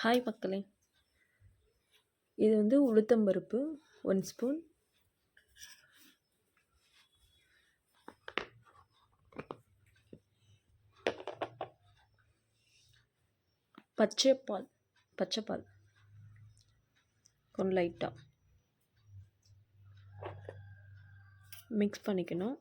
Hi மக்களே! இது வந்து உளுத்தம்பருப்பு 1 ஸ்பூன், பச்சைப்பால் கொஞ்சம் லைட்டாக மிக்ஸ் பண்ணிக்கணும்.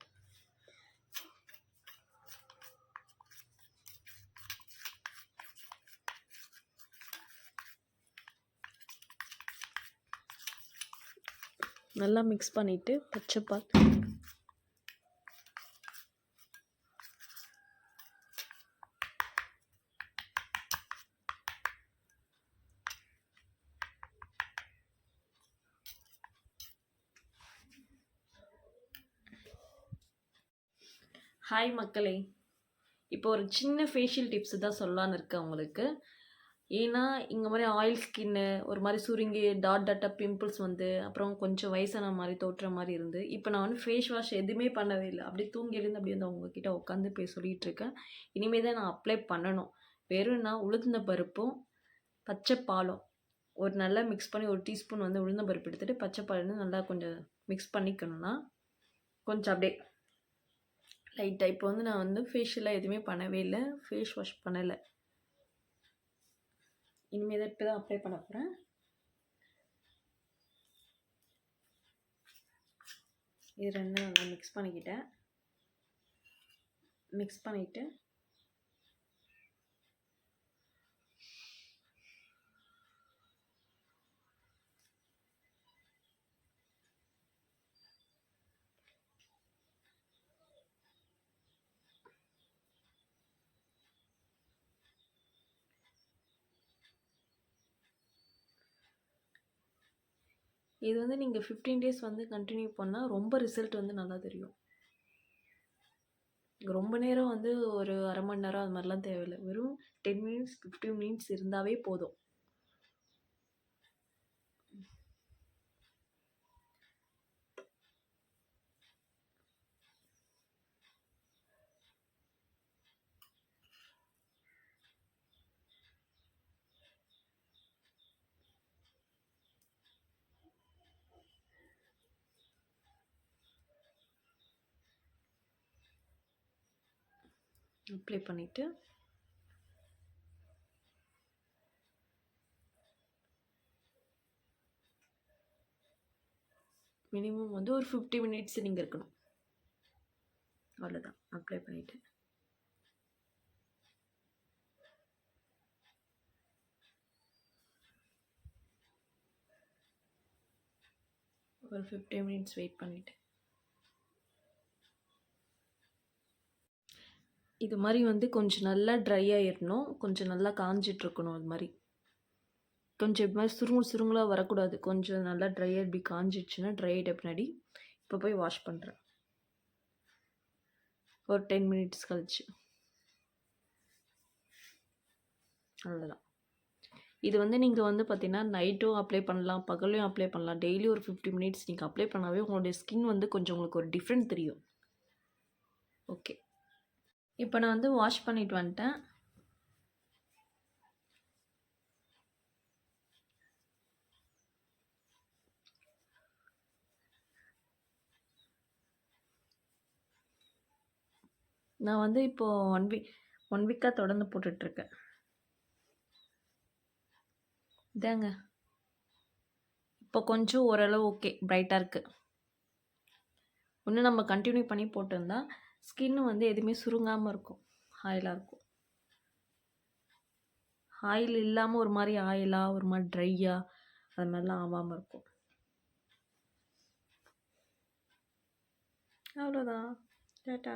நல்லா மிக்ஸ் பண்ணிவிட்டு பச்சைப்பால் ஹாய் மக்களே! இப்போ ஒரு சின்ன ஃபேஷியல் டிப்ஸ் தான் சொல்லலான்னு இருக்கேன் உங்களுக்கு. ஏன்னா இந்த மாதிரி ஆயில் ஸ்கின்னு ஒரு மாதிரி சுருங்கி டாட்டாக பிம்பிள்ஸ் வந்து அப்புறம் கொஞ்சம் வயசான மாதிரி தோற்ற மாதிரி இருந்து இப்போ நான் வந்து ஃபேஸ் வாஷ் எதுவுமே பண்ணவே இல்லை. அப்படியே தூங்கி எழுந்து அப்படியே வந்து உங்ககிட்ட உட்காந்து போய் சொல்லிகிட்டு இருக்கேன். இனிமேல் தான் நான் அப்ளை பண்ணணும். வெறும் நான் உளுந்த பருப்பும் பச்சை பாலும் ஒரு நல்லா மிக்ஸ் பண்ணி ஒரு டீஸ்பூன் வந்து உளுந்த பருப்பு எடுத்துகிட்டு பச்சை பால் வந்து நல்லா கொஞ்சம் மிக்ஸ் பண்ணிக்கணும்னா கொஞ்சம் அப்படியே லைட்டாக இப்போ வந்து நான் வந்து ஃபேஷியலாக எதுவுமே பண்ணவே இல்லை, ஃபேஸ் வாஷ் பண்ணலை. இனிமேல் தான் இப்போ தான் அப்ளை பண்ண போகிறேன். இது ரெண்டும் நல்லா மிக்ஸ் பண்ணிக்கிட்டேன். மிக்ஸ் பண்ணிவிட்டு இது வந்து நீங்கள் 15 டேஸ் வந்து கண்டினியூ பண்ணால் ரொம்ப ரிசல்ட் வந்து நல்லா தெரியும். ரொம்ப நேரம் வந்து ஒரு அரை மணி நேரம் அது மாதிரிலாம் தேவையில்லை. வெறும் 10 மினிட்ஸ் 15 மினிட்ஸ் இருந்தாவே போதும். அப்ளை பண்ணிவிட்டு மினிமம் வந்து ஒரு 50 மினிட்ஸ் நீங்கள் இருக்கணும். அவ்வளோதான். அப்ளை பண்ணிவிட்டு ஒரு 15 மினிட்ஸ் வெயிட் பண்ணிவிட்டு இது மாதிரி வந்து கொஞ்சம் நல்லா ட்ரை ஆகிடணும். கொஞ்சம் நல்லா காஞ்சிட்ருக்கணும். அது மாதிரி கொஞ்சம் இது மாதிரி சுருங்கலாக வரக்கூடாது. கொஞ்சம் நல்லா ட்ரையாக இப்படி காஞ்சிடுச்சுன்னா ட்ரை ஆகிட்ட பின்னாடி இப்போ போய் வாஷ் பண்ணுறேன். ஒரு 10 மினிட்ஸ் கழிச்சு. அவ்வளோதான். இது வந்து நீங்கள் வந்து பார்த்தீங்கன்னா நைட்டும் அப்ளை பண்ணலாம், பகலையும் அப்ளை பண்ணலாம். டெய்லி ஒரு 50 மினிட்ஸ் நீங்கள் அப்ளை பண்ணாவே உங்களுடைய ஸ்கின் வந்து கொஞ்சம் உங்களுக்கு ஒரு டிஃப்ரெண்ட் தெரியும். ஓகே, இப்போ நான் வந்து வாஷ் பண்ணிட்டு வந்துட்டேன். நான் வந்து இப்போது ஒன் வீக்காக தொடர்ந்து போட்டுட்ருக்கேன். இதாங்க இப்போ கொஞ்சம் ஓரளவு ஓகே, பிரைட்டாக இருக்குது. இன்னும் நம்ம கண்டினியூ பண்ணி போட்டிருந்தா ஸ்கின்னு வந்து எதுவுமே சுருங்காமல் இருக்கும், ஆயிலாக இருக்கும். ஆயில் இல்லாமல் ஒரு மாதிரி ஆயிலாக ஒரு மாதிரி ட்ரையாக அது மாதிரிலாம் ஆகாமல் இருக்கும். அவ்வளோதான். டாட்டா.